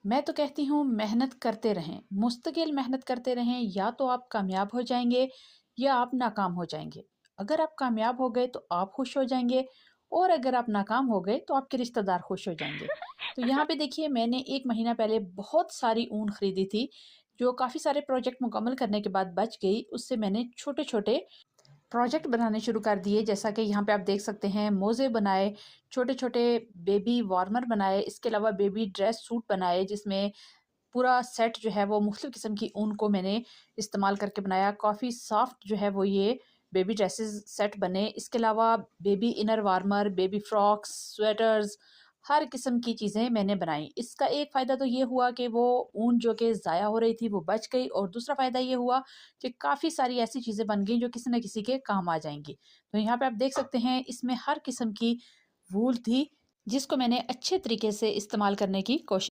मैं तो कहती हूँ मेहनत करते रहें, मुस्तकिल मेहनत करते रहें, या तो आप कामयाब हो जाएँगे या आप नाकाम हो जाएँगे। अगर आप कामयाब हो गए तो आप खुश हो जाएँगे, और अगर आप नाकाम हो गए तो आपके रिश्तेदार खुश हो जाएँगे। तो यहाँ पे देखिए, मैंने 1 महीना पहले बहुत सारी ऊन खरीदी थी, जो काफ़ी सारे प्रोजेक्ट मुकम्मल करने के बाद बच गई। उससे मैंने छोटे-छोटे प्रोजेक्ट बनाने शुरू कर दिए, जैसा कि यहाँ पे आप देख सकते हैं, मोज़े बनाए, छोटे-छोटे बेबी वार्मर बनाए, इसके अलावा बेबी ड्रेस सूट बनाए, जिसमें पूरा सेट जो है वो मुख्तलिफ़ किस्म की ऊन को मैंने इस्तेमाल करके बनाया। काफ़ी सॉफ्ट जो है वो ये बेबी ड्रेसेस सेट बने। इसके अलावा baby inner warmer, baby frocks, sweaters, हर किस्म की चीज़ें मैंने बनाई। इसका एक फ़ायदा तो ये हुआ कि वो ऊन जो कि ज़ाया हो रही थी वो बच गई, और दूसरा फ़ायदा ये हुआ कि काफ़ी सारी ऐसी चीज़ें बन गई जो किसी न किसी के काम आ जाएँगी। तो यहाँ पे आप देख सकते हैं, इसमें हर किस्म की वूल थी, जिसको मैंने अच्छे तरीके से इस्तेमाल करने की कोशिश